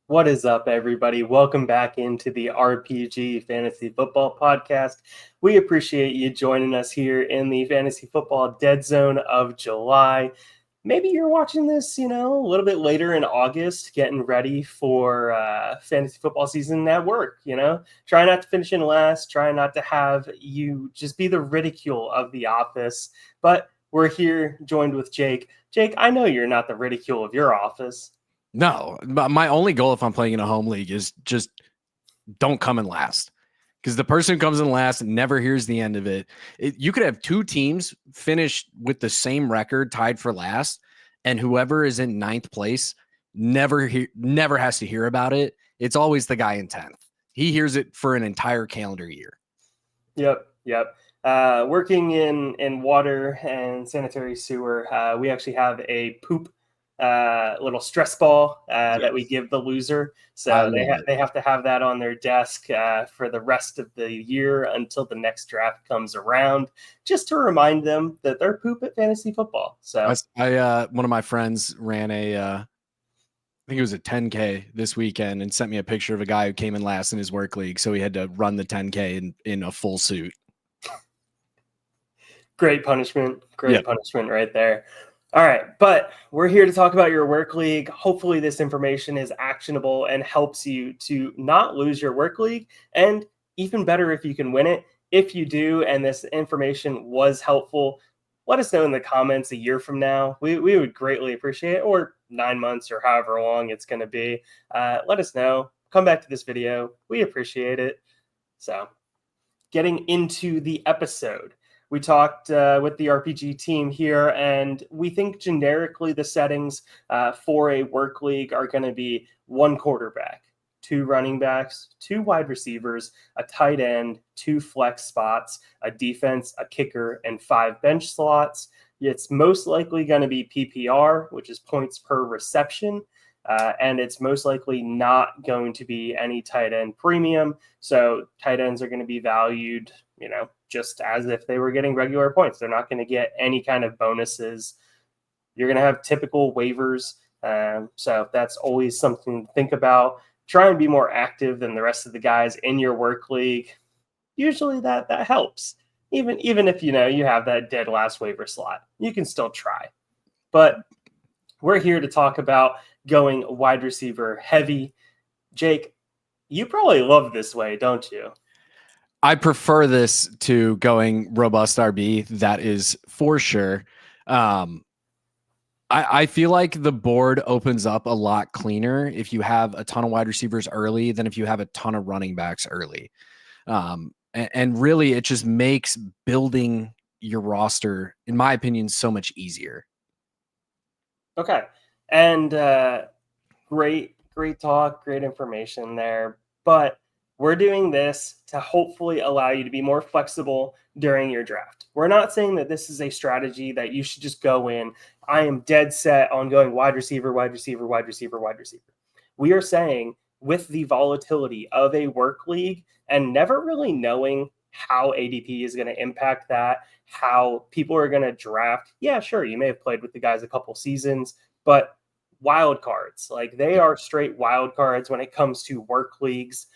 What is up, everybody? Welcome back into the RPG Fantasy Football Podcast. We appreciate you joining us here in the Fantasy Football Dead Zone of July. Maybe you're watching this, a little bit later in August, getting ready for fantasy football season at work, Try not to finish in last, try not to have you just be the ridicule of the office. But we're here joined with Jake. Jake, I know you're not the ridicule of your office. No, my only goal if I'm playing in a home league is just don't come in last, because the person who comes in last never hears the end of it. You could have two teams finish with the same record, tied for last, and whoever is in ninth place never has to hear about it. It's always the guy in 10th. He hears it for an entire calendar year. Yep. Working in water and sanitary sewer, we actually have a poop little stress ball that we give the loser. So they have to have that on their desk for the rest of the year until the next draft comes around, just to remind them that they're poop at fantasy football. So one of my friends ran I think it was a 10K this weekend and sent me a picture of a guy who came in last in his work league. So he had to run the 10K in a full suit. Great punishment right there. All right, but we're here to talk about your work league. Hopefully this information is actionable and helps you to not lose your work league, and even better if you can win it. If you do and this information was helpful, let us know in the comments a year from now. We would greatly appreciate it, or 9 months or however long it's going to be. Let us know. Come back to this video. We appreciate it. So getting into the episode. We talked with the RPG team here, and we think generically the settings for a work league are going to be 1 quarterback, 2 running backs, 2 wide receivers, a tight end, 2 flex spots, a defense, a kicker, and 5 bench slots. It's most likely going to be PPR, which is points per reception. And it's most likely not going to be any tight end premium. So tight ends are going to be valued, just as if they were getting regular points. They're not going to get any kind of bonuses. You're going to have typical waivers. So that's always something to think about. Try and be more active than the rest of the guys in your work league. Usually that helps. Even if, you have that dead last waiver slot, you can still try. But we're here to talk about going wide receiver heavy. Jake, you probably love this way, don't you? I prefer this to going robust RB. That is for sure. I feel like the board opens up a lot cleaner if you have a ton of wide receivers early than if you have a ton of running backs early. And really, it just makes building your roster, in my opinion, so much easier. Okay. And great talk, great information there. But we're doing this to hopefully allow you to be more flexible during your draft. We're not saying that this is a strategy that you should just go in. I am dead set on going wide receiver, wide receiver, wide receiver, wide receiver. We are saying with the volatility of a work league and never really knowing how ADP is going to impact that, how people are going to draft. Yeah, sure, you may have played with the guys a couple seasons, but wild cards, like they are straight wild cards when it comes to work leagues.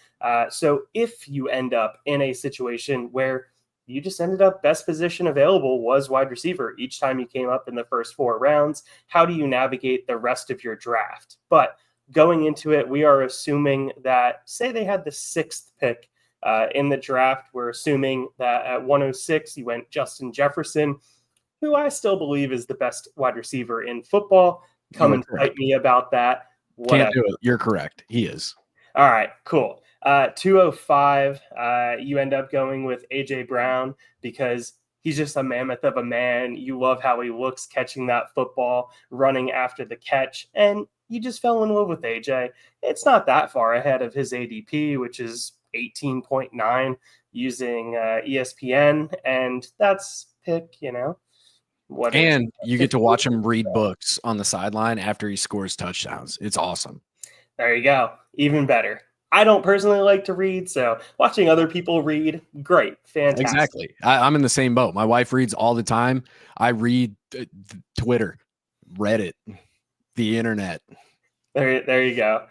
So if you end up in a situation where you just ended up best position available was wide receiver each time you came up in the first 4 rounds, how do you navigate the rest of your draft? But going into it, we are assuming that, say they had the 6th pick in the draft, we're assuming that at 106, you went Justin Jefferson, who I still believe is the best wide receiver in football. Come and fight me about that. Whatever. Can't do it. You're correct. He is. All right, cool. 205, you end up going with A.J. Brown because he's just a mammoth of a man. You love how he looks catching that football, running after the catch, and you just fell in love with A.J. It's not that far ahead of his ADP, which is 18.9 using ESPN, and that's pick, and you get to watch him read books on the sideline after he scores touchdowns. It's awesome. There you go. Even better. I don't personally like to read, so watching other people read, great. Fantastic. Exactly. I'm in the same boat. My wife reads all the time. I read Twitter, Reddit, the internet. There you go.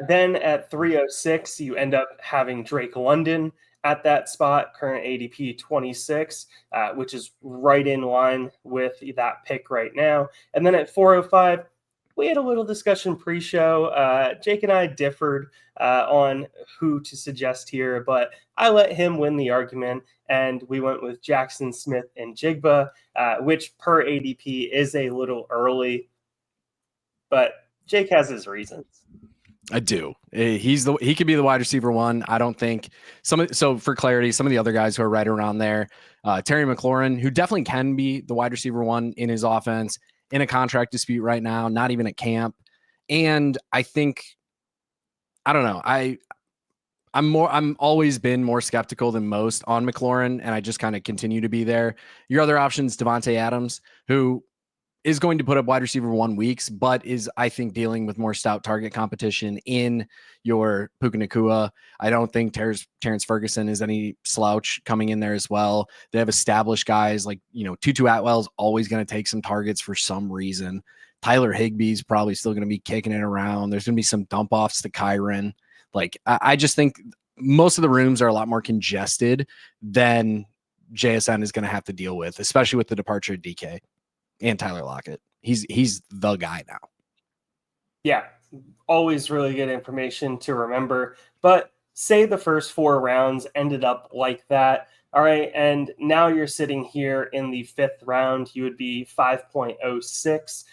Then at 306, you end up having Drake London at that spot, current ADP 26, which is right in line with that pick right now. And then at 405, we had a little discussion pre-show. Jake and I differed on who to suggest here, but I let him win the argument, and we went with Jackson Smith and Jigba, which per ADP is a little early, but Jake has his reasons. I do. He could be the wide receiver one. I don't think so for clarity, some of the other guys who are right around there, Terry McLaurin, who definitely can be the wide receiver one in his offense, in a contract dispute right now, not even at camp. And I think, I don't know. I'm always been more skeptical than most on McLaurin, and I just kind of continue to be there. Your other options, Devontae Adams, who is going to put up wide receiver 1 weeks, but is, I think, dealing with more stout target competition in your Puka Nacua. I don't think Terrence Ferguson is any slouch coming in there as well. They have established guys like, Tutu Atwell's always going to take some targets for some reason. Tyler Higbee's probably still going to be kicking it around. There's going to be some dump offs to Kyron. Like, I just think most of the rooms are a lot more congested than JSN is going to have to deal with, especially with the departure of DK and Tyler Lockett. He's the guy now. Yeah, always really good information to remember. But say the first 4 rounds ended up like that. All right, and now you're sitting here in the 5th round. You would be 5.06.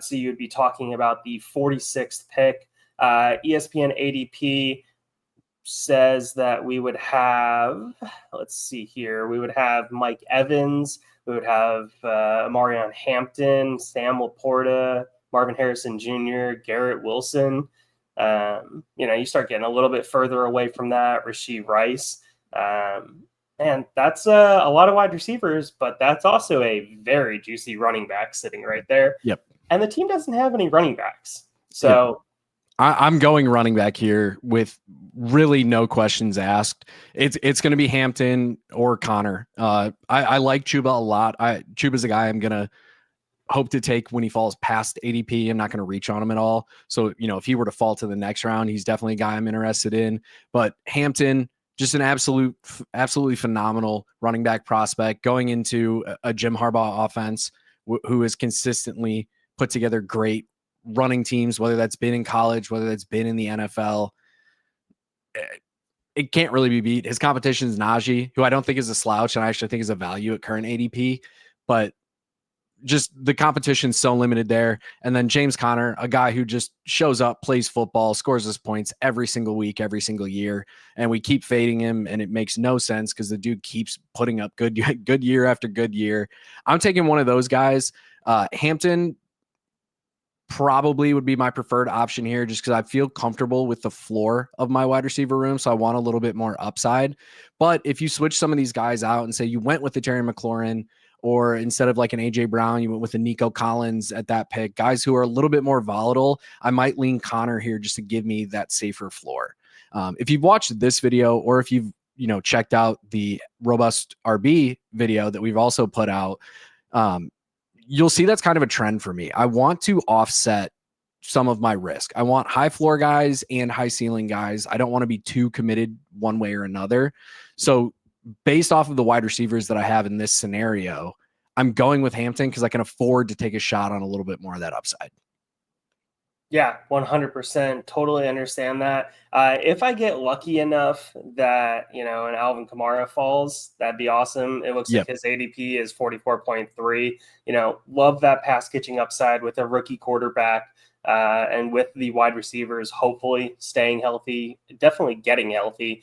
So you would be talking about the 46th pick. ESPN ADP says that we would have, let's see here, we would have Mike Evans, we would have Marion Hampton, Sam Laporta, Marvin Harrison Jr., Garrett Wilson. You start getting a little bit further away from that, Rashee Rice. And that's a lot of wide receivers, but that's also a very juicy running back sitting right there. Yep. And the team doesn't have any running backs. So yep. I'm going running back here with really no questions asked. It's going to be Hampton or Connor. I like Chuba a lot. Chuba's a guy I'm going to hope to take when he falls past ADP. I'm not going to reach on him at all. So, if he were to fall to the next round, he's definitely a guy I'm interested in. But Hampton, just an absolutely phenomenal running back prospect going into a Jim Harbaugh offense who has consistently put together great running teams, whether that's been in college, whether that's been in the NFL. It can't really be beat. His competition is Najee, who I don't think is a slouch, and I actually think is a value at current ADP, but just the competition's so limited there. And then James Conner, a guy who just shows up, plays football, scores his points every single week, every single year. And we keep fading him, and it makes no sense because the dude keeps putting up good year after good year. I'm taking one of those guys. Hampton probably would be my preferred option here just because I feel comfortable with the floor of my wide receiver room. So I want a little bit more upside. But if you switch some of these guys out and say you went with the Terry McLaurin, or instead of like an AJ Brown, you went with a Nico Collins at that pick, guys who are a little bit more volatile, I might lean Connor here just to give me that safer floor. If you've watched this video, or if you've, checked out the Robust RB video that we've also put out, you'll see that's kind of a trend for me. I want to offset some of my risk. I want high floor guys and high ceiling guys. I don't want to be too committed one way or another. So based off of the wide receivers that I have in this scenario, I'm going with Hampton because I can afford to take a shot on a little bit more of that upside. Yeah, 100%. Totally understand that. If I get lucky enough that, an Alvin Kamara falls, that'd be awesome. It looks like his ADP is 44.3. Love that pass catching upside with a rookie quarterback and with the wide receivers, hopefully staying healthy, definitely getting healthy,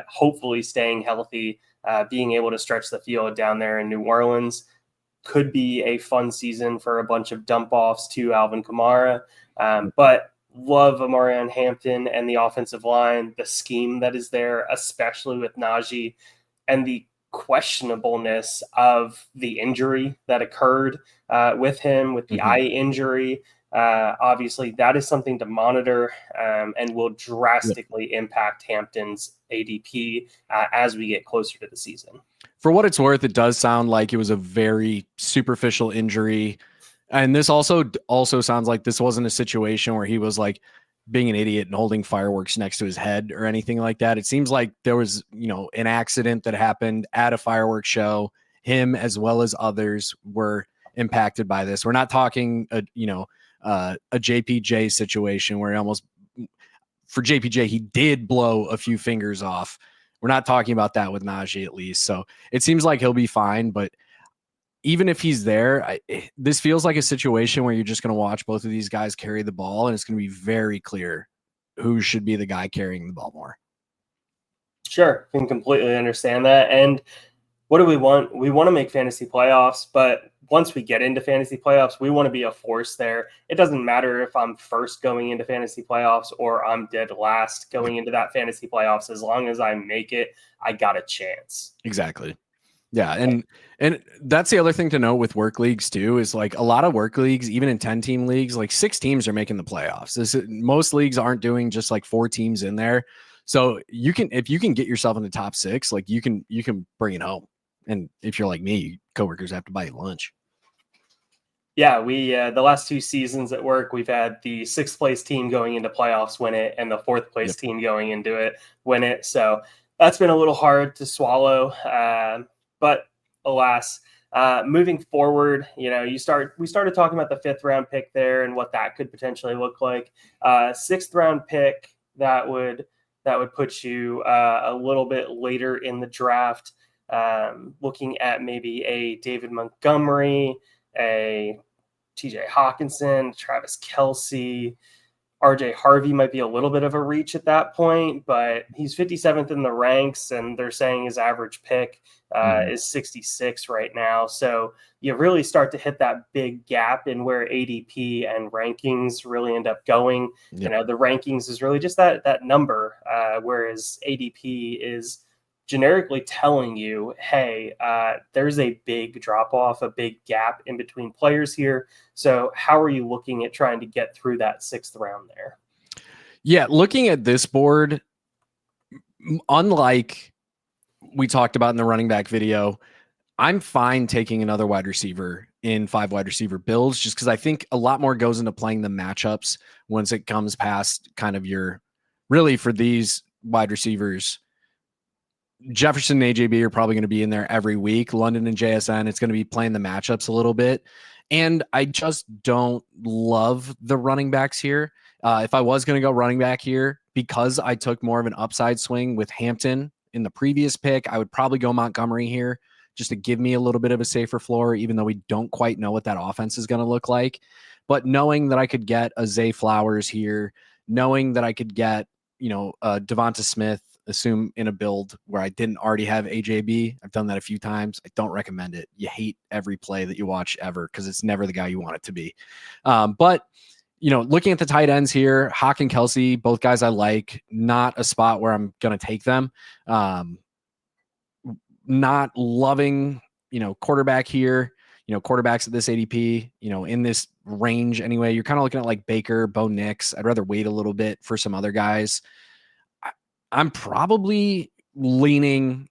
hopefully staying healthy, being able to stretch the field down there in New Orleans. Could be a fun season for a bunch of dump offs to Alvin Kamara. But love Amarian Hampton and the offensive line, the scheme that is there, especially with Najee, and the questionableness of the injury that occurred with him, with the eye injury. Obviously, that is something to monitor and will drastically impact Hampton's ADP as we get closer to the season. For what it's worth, it does sound like it was a very superficial injury. And this also sounds like this wasn't a situation where he was like being an idiot and holding fireworks next to his head or anything like that. It seems like there was, an accident that happened at a fireworks show. Him as well as others were impacted by this. We're not talking a JPJ situation where for JPJ, he did blow a few fingers off. We're not talking about that with Najee, at least. So it seems like he'll be fine, but even if he's there, this feels like a situation where you're just going to watch both of these guys carry the ball, and it's going to be very clear who should be the guy carrying the ball more. Sure, can completely understand that. And what do we want? We want to make fantasy playoffs, but once we get into fantasy playoffs, we want to be a force there. It doesn't matter if I'm first going into fantasy playoffs or I'm dead last going into that fantasy playoffs. As long as I make it, I got a chance. Exactly. Yeah, and that's the other thing to know with work leagues too, is like a lot of work leagues, even in 10-team leagues, like 6 teams are making the playoffs. Most leagues aren't doing just like 4 teams in there. So if you can get yourself in the top 6, like you can bring it home. And if you're like me, coworkers have to buy you lunch. Yeah, we the last 2 seasons at work, we've had the 6th place team going into playoffs win it, and the 4th place team going into it win it. So that's been a little hard to swallow. But alas, moving forward, we started talking about the 5th round pick there and what that could potentially look like. 6th round pick that would put you a little bit later in the draft. Looking at maybe a David Montgomery, a TJ Hawkinson, Travis Kelce, RJ Harvey might be a little bit of a reach at that point, but he's 57th in the ranks, and they're saying his average pick is 66 right now. So you really start to hit that big gap in where ADP and rankings really end up going. Yep. The rankings is really just that number, whereas ADP is generically telling you, hey, there's a big drop off, a big gap in between players here. So how are you looking at trying to get through that 6th round there? Yeah, looking at this board, unlike we talked about in the running back video, I'm fine taking another wide receiver in 5 wide receiver builds, just because I think a lot more goes into playing the matchups once it comes past kind of really for these wide receivers. Jefferson and AJB are probably going to be in there every week. London and JSN, it's going to be playing the matchups a little bit. And I just don't love the running backs here. If I was going to go running back here, because I took more of an upside swing with Hampton in the previous pick, I would probably go Montgomery here just to give me a little bit of a safer floor, even though we don't quite know what that offense is going to look like. But knowing that I could get a Zay Flowers here, knowing that I could get, Devonta Smith, assume in a build where I didn't already have AJB. I've done that a few times. I don't recommend it. You hate every play that you watch ever because it's never the guy you want it to be. But looking at the tight ends here, Hawk and Kelce, both guys I like, not a spot where I'm going to take them. Not loving, quarterback here, quarterbacks at this ADP, in this range anyway. You're kind of looking at like Baker, Bo Nix. I'd rather wait a little bit for some other guys. I'm probably I'm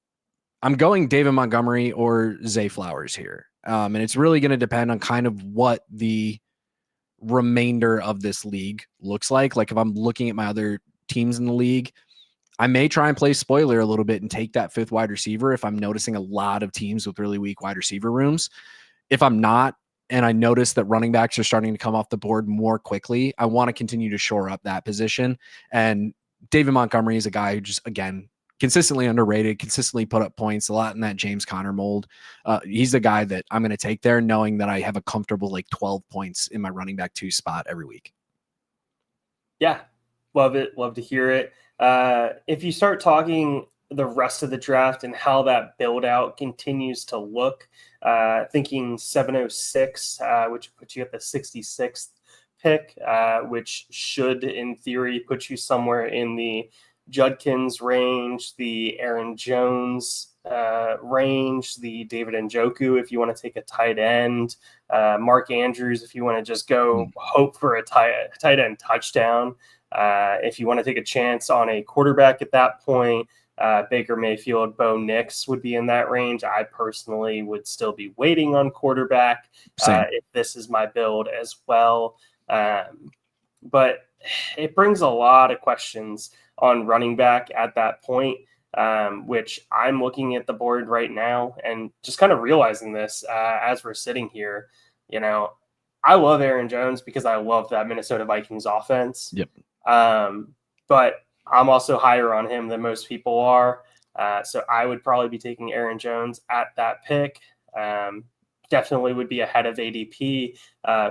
going David Montgomery or Zay Flowers here. And it's really going to depend on kind of what the remainder of this league looks like. Like if I'm looking at my other teams in the league, I may try and play spoiler a little bit and take that 5th wide receiver if I'm noticing a lot of teams with really weak wide receiver rooms. If I'm not, and I notice that running backs are starting to come off the board more quickly, I want to continue to shore up that position. And David Montgomery is a guy who just, again, consistently underrated, consistently put up points, a lot in that James Conner mold. He's the guy that I'm going to take there, knowing that I have a comfortable like 12 points in my running back 2 spot every week. Yeah, love it. Love to hear it. If you start talking the rest of the draft and how that build out continues to look, thinking 706, which puts you at the 66th pick, which should, in theory, put you somewhere in the Judkins range, the Aaron Jones range, the David Njoku if you want to take a tight end, Mark Andrews if you want to just go hope for a tight end touchdown. If you want to take a chance on a quarterback at that point, Baker Mayfield, Bo Nix would be in that range. I personally would still be waiting on quarterback if this is my build as well. But it brings a lot of questions on running back at that point, which I'm looking at the board right now and just kind of realizing this as we're sitting here. I love Aaron Jones because I love that Minnesota Vikings offense. Yep. But I'm also higher on him than most people are. So I would probably be taking Aaron Jones at that pick. Definitely would be ahead of ADP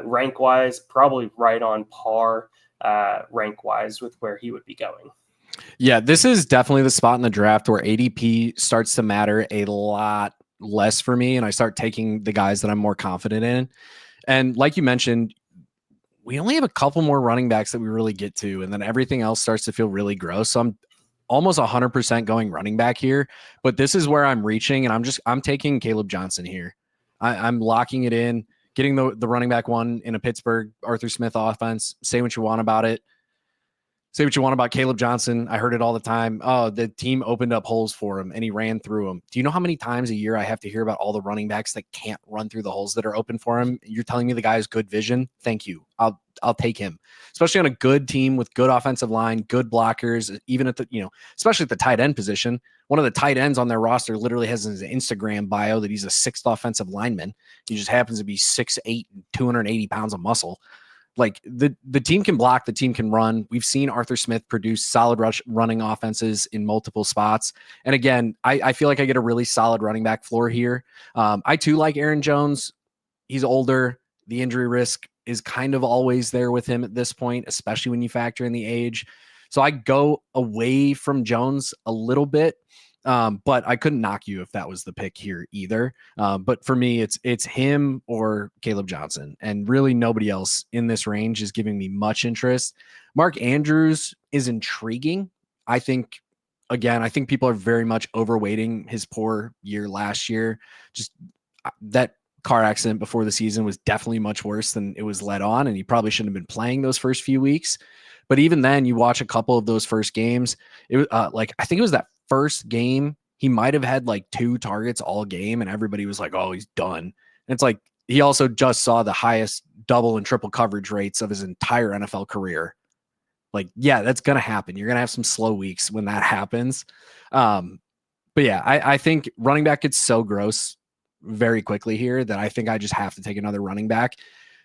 rank-wise, probably right on par rank-wise with where he would be going. Yeah, this is definitely the spot in the draft where ADP starts to matter a lot less for me, and I start taking the guys that I'm more confident in. And like you mentioned, we only have a couple more running backs that we really get to, and then everything else starts to feel really gross. So I'm almost 100% going running back here, but this is where I'm reaching, and I'm taking Caleb Johnson here. I'm locking it in, getting the running back one in a Pittsburgh Arthur Smith offense. Say what you want about it. Say what you want about Caleb Johnson. I heard it all the time. Oh, the team opened up holes for him and he ran through them. Do you know how many times a year I have to hear about all the running backs that can't run through the holes that are open for him? You're telling me the guy has good vision? Thank you. I'll take him, especially on a good team with good offensive line, good blockers, even at the, especially at the tight end position. One of the tight ends on their roster literally has his Instagram bio that he's a sixth offensive lineman. He just happens to be 6'8", 280 pounds of muscle. Like the team can block, the team can run. We've seen Arthur Smith produce solid running offenses in multiple spots. And again, I feel like I get a really solid running back floor here. I too like Aaron Jones. He's older. The injury risk is kind of always there with him at this point, especially when you factor in the age. So I go away from Jones a little bit. But I couldn't knock you if that was the pick here either. But for me, it's him or Caleb Johnson, and really nobody else in this range is giving me much interest. Mark Andrews is intriguing. I think people are very much overweighting his poor year last year. Just that car accident before the season was definitely much worse than it was led on, and he probably shouldn't have been playing those first few weeks. But even then, you watch a couple of those first games. It was I think it was that first game, he might have had like 2 targets all game, and everybody was like, oh, he's done. And it's like he also just saw the highest double and triple coverage rates of his entire NFL career. Like, yeah, that's going to happen. You're going to have some slow weeks when that happens. But yeah, I think running back gets so gross very quickly here that I think I just have to take another running back,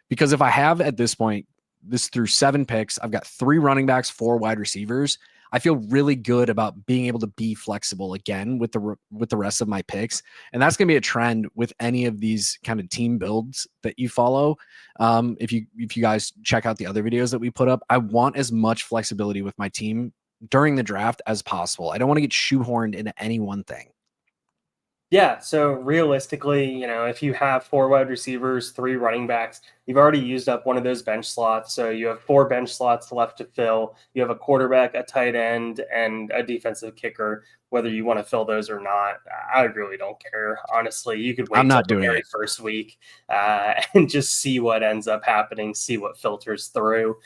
because if I have at this point, this through 7 picks, I've got 3 running backs, 4 wide receivers. I feel really good about being able to be flexible again with the rest of my picks. And that's going to be a trend with any of these kind of team builds that you follow. If you guys check out the other videos that we put up, I want as much flexibility with my team during the draft as possible. I don't want to get shoehorned into any one thing. Yeah, so realistically, if you have 4 wide receivers, 3 running backs, you've already used up one of those bench slots. So you have 4 bench slots left to fill. You have a quarterback, a tight end, and a defensive kicker. Whether you want to fill those or not, I really don't care. Honestly, you could wait I'm not till the doing very it. first week and just see what ends up happening, see what filters through.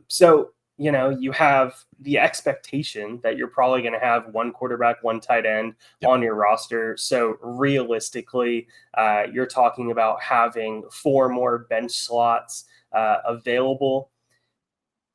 So you have the expectation that you're probably going to have 1 quarterback, 1 tight end on your roster. So realistically, you're talking about having 4 more bench slots available.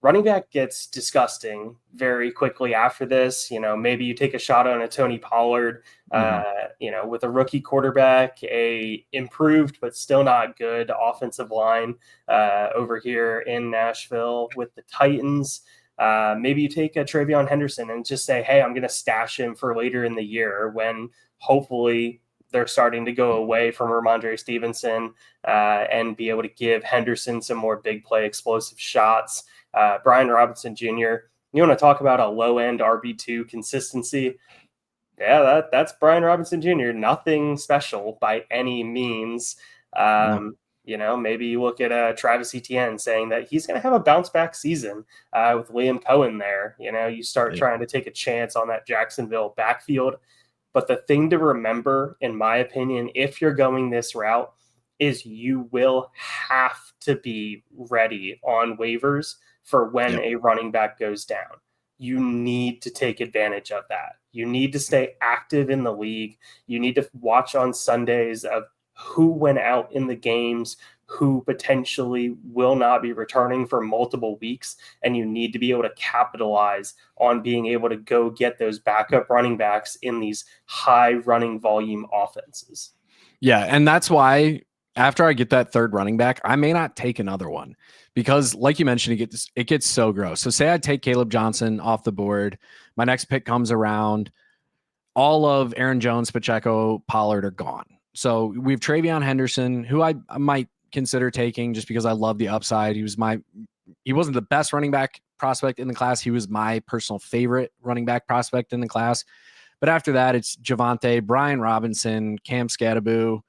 Running back gets disgusting very quickly after this. Maybe you take a shot on a Tony Pollard, with a rookie quarterback, a improved but still not good offensive line over here in Nashville with the Titans. Maybe you take a Travion Henderson and just say, hey, I'm going to stash him for later in the year when hopefully they're starting to go away from Ramondre Stevenson and be able to give Henderson some more big play explosive shots. Brian Robinson Jr., you want to talk about a low-end RB2 consistency? Yeah, that's Brian Robinson Jr. Nothing special by any means. Maybe you look at Travis Etienne saying that he's going to have a bounce-back season with Liam Cohen there. You start trying to take a chance on that Jacksonville backfield. But the thing to remember, in my opinion, if you're going this route, is you will have to be ready on waivers for when a running back goes down. you need to take advantage of that. You need to stay active in the league. You need to watch on Sundays of who went out in the games, who potentially will not be returning for multiple weeks. And you need to be able to capitalize on being able to go get those backup running backs in these high running volume offenses. Yeah. And that's why after I get that third running back, I may not take another one because, like you mentioned, it gets so gross. So say I take Caleb Johnson off the board, my next pick comes around, all of Aaron Jones, Pacheco, Pollard are gone. So we have Travion Henderson, who I might consider taking just because I love the upside. He wasn't the best running back prospect in the class. He was my personal favorite running back prospect in the class. But after that, it's Javonte, Brian Robinson, Cam Scattaboo,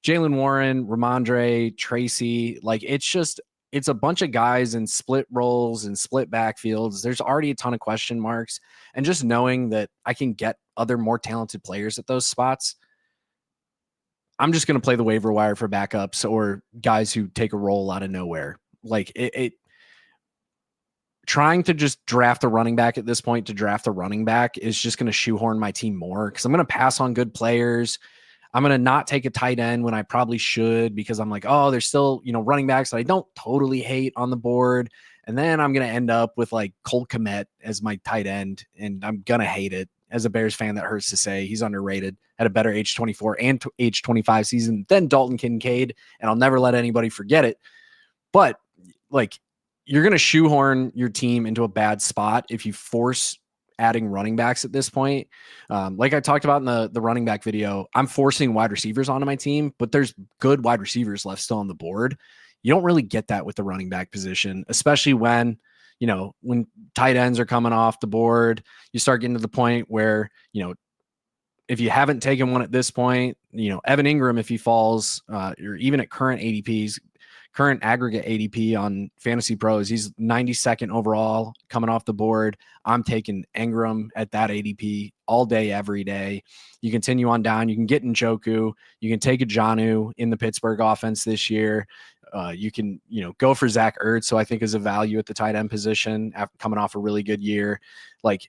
Jalen Warren, Ramondre, Tracy. Like it's a bunch of guys in split roles and split backfields. There's already a ton of question marks. And just knowing that I can get other more talented players at those spots, I'm just going to play the waiver wire for backups or guys who take a role out of nowhere. Like trying to just draft a running back at this point to draft a running back is just going to shoehorn my team more because I'm going to pass on good players. I'm going to not take a tight end when I probably should because I'm like, oh, there's still, running backs that I don't totally hate on the board. And then I'm going to end up with like Cole Kmet as my tight end, and I'm going to hate it. As a Bears fan, that hurts to say. He's underrated, had a better age 24 and age 25 season than Dalton Kincaid, and I'll never let anybody forget it. But like, you're going to shoehorn your team into a bad spot if you force adding running backs at this point. Like I talked about in the running back video, I'm forcing wide receivers onto my team, but there's good wide receivers left still on the board. You don't really get that with the running back position, especially when tight ends are coming off the board. You start getting to the point where, if you haven't taken one at this point, Evan Ingram, if he falls, or even at current aggregate ADP on Fantasy Pros, he's 92nd overall coming off the board. I'm taking Ingram at that ADP all day, every day. You continue on down. You can get Njoku. You can take a Jonnu in the Pittsburgh offense this year. You can, go for Zach Ertz, who I think is a value at the tight end position after coming off a really good year. Like,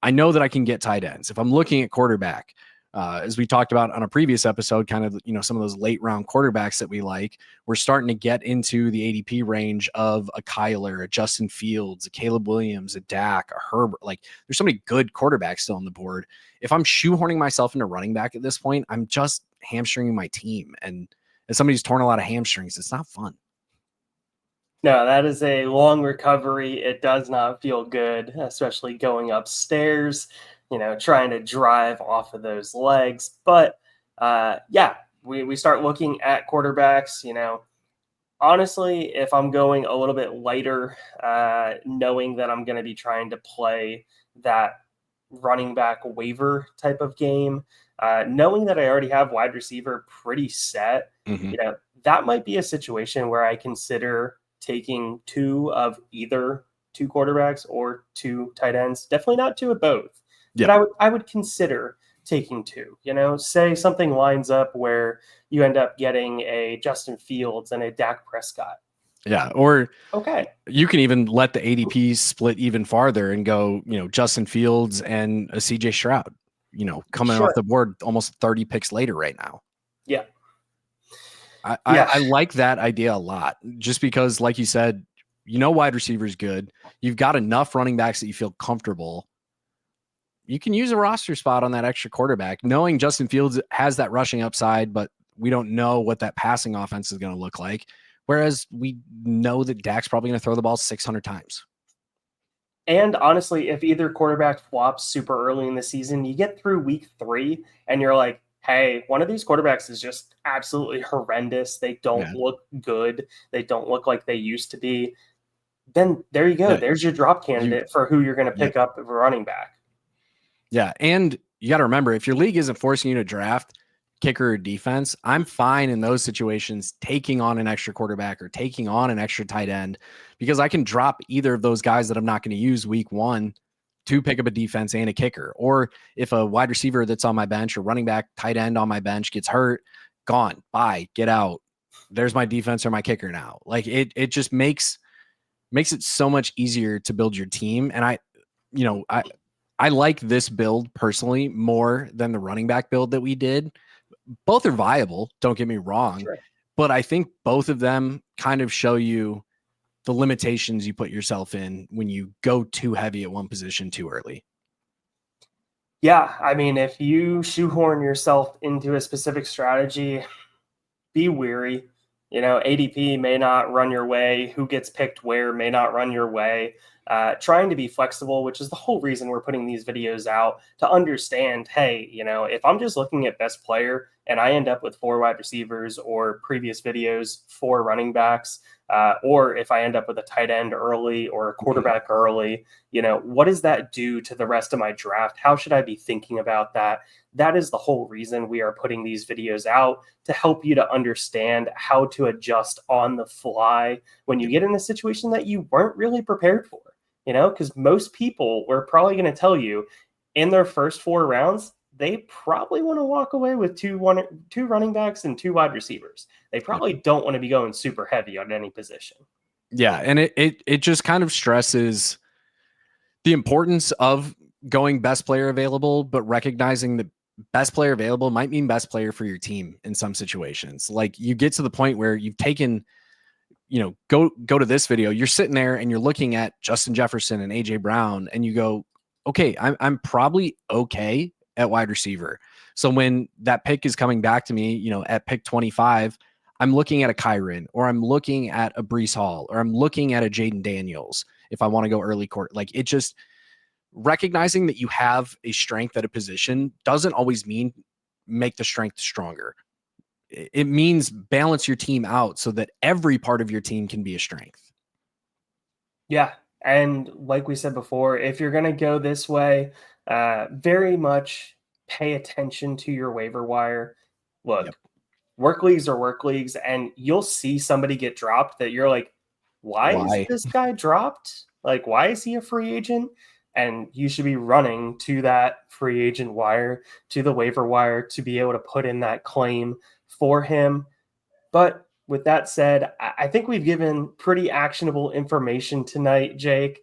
I know that I can get tight ends. If I'm looking at quarterback, as we talked about on a previous episode, kind of, some of those late round quarterbacks that we like, we're starting to get into the ADP range of a Kyler, a Justin Fields, a Caleb Williams, a Dak, a Herbert. Like, there's so many good quarterbacks still on the board. If I'm shoehorning myself into running back at this point, I'm just hamstringing my team. And as somebody who's torn a lot of hamstrings, it's not fun. No, that is a long recovery. It does not feel good, especially going upstairs, trying to drive off of those legs. But we start looking at quarterbacks, honestly, if I'm going a little bit lighter, knowing that I'm going to be trying to play that running back waiver type of game, knowing that I already have wide receiver pretty set, that might be a situation where I consider taking either two quarterbacks or two tight ends. Definitely not two of both. Yep. But I would consider taking two. Say something lines up where you end up getting a Justin Fields and a Dak Prescott. Yeah. Or okay, you can even let the ADP split even farther and go, Justin Fields and a CJ Stroud, coming off the board almost 30 picks later right now. Yeah. I like that idea a lot, just because, like you said, wide receiver is good. You've got enough running backs that you feel comfortable. You can use a roster spot on that extra quarterback, knowing Justin Fields has that rushing upside, but we don't know what that passing offense is going to look like. Whereas we know that Dak's probably going to throw the ball 600 times. And honestly, if either quarterback flops super early in the season, you get through week 3 and you're like, hey, one of these quarterbacks is just absolutely horrendous. They don't look good. They don't look like they used to be. Then there you go. Yeah, there's your drop candidate for who you're going to pick up a running back. Yeah. And you got to remember, if your league isn't forcing you to draft kicker or defense, I'm fine in those situations taking on an extra quarterback or taking on an extra tight end, because I can drop either of those guys that I'm not going to use week 1 to pick up a defense and a kicker. Or if a wide receiver that's on my bench or running back, tight end on my bench gets hurt, gone, bye, get out. There's my defense or my kicker now. Like it just makes it so much easier to build your team. And you know, I like this build personally more than the running back build that we did. Both are viable, don't get me wrong, Sure. but I think both of them kind of show you the limitations you put yourself in when you go too heavy at one position too early. Yeah, I mean, if you shoehorn yourself into a specific strategy, be weary. You know, ADP may not run your way. Who gets picked where may not run your way. Trying to be flexible, which is the whole reason we're putting these videos out, to understand, hey, you know, if I'm just looking at best player and I end up with 4 wide receivers, or previous videos 4 running backs, or if I end up with a tight end early or a quarterback early, you know, what does that do to the rest of my draft? How should I be thinking about that? That is the whole reason we are putting these videos out, to help you to understand how to adjust on the fly when you get in a situation that you weren't really prepared for. You know, because most people were probably going to tell you in their first 4 rounds, they probably want to walk away with two running backs and 2 wide receivers. They probably don't want to be going super heavy on any position. Yeah, and it just kind of stresses the importance of going best player available, but recognizing that best player available might mean best player for your team in some situations. Like, you get to the point where you've taken, you know, go to this video, you're sitting there and you're looking at Justin Jefferson and AJ Brown, and you go, okay, I'm probably okay at wide receiver. So when that pick is coming back to me, you know, at pick 25, I'm looking at a Kyron, or I'm looking at a Brees Hall, or I'm looking at a Jaden Daniels if I want to go early court. Like, it just, recognizing that you have a strength at a position doesn't always mean make the strength stronger. It means balance your team out so that every part of your team can be a strength. Yeah. And like we said before, if you're going to go this way, very much pay attention to your waiver wire. Look, Yep. work leagues are work leagues, and you'll see somebody get dropped that you're like, why is Why? this guy dropped? Like, why is he a free agent? And you should be running to that free agent wire, to the waiver wire, to be able to put in that claim for him. But with that said, I think we've given pretty actionable information tonight, Jake.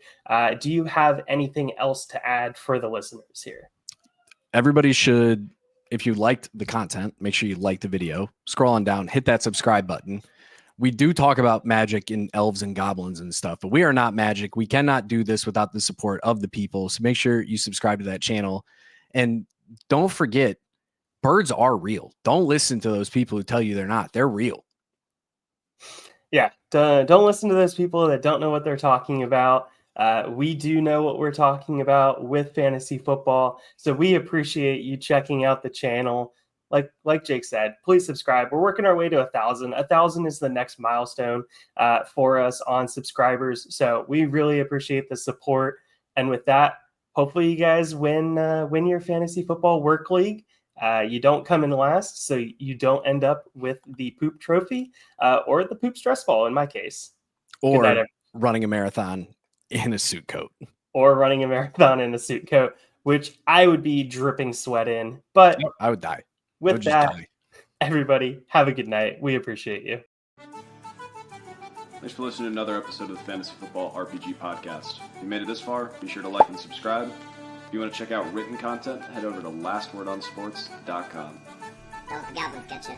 Do you have anything else to add for the listeners here? Everybody should, if you liked the content, make sure you like the video, scroll on down, hit that subscribe button. We do talk about magic and elves and goblins and stuff, but we are not magic. We cannot do this without the support of the people. So make sure you subscribe to that channel. And don't forget, birds are real. Don't listen to those people who tell you they're not. They're real. Yeah, don't listen to those people that don't know what they're talking about. We do know what we're talking about with fantasy football, so we appreciate you checking out the channel. Like Jake said, please subscribe. We're working our way to 1,000. 1,000 is the next milestone for us on subscribers, so we really appreciate the support. And with that, hopefully you guys win your fantasy football work league. You don't come in last, so you don't end up with the poop trophy or the poop stress ball in my case. Or running a marathon in a suit coat. Or running a marathon in a suit coat, which I would be dripping sweat in. But I would die. With that, everybody, have a good night. We appreciate you. Thanks for listening to another episode of the Fantasy Football RPG Podcast. If you made it this far, be sure to like and subscribe. If you want to check out written content, head over to lastwordonsports.com. Don't let the goblins get you.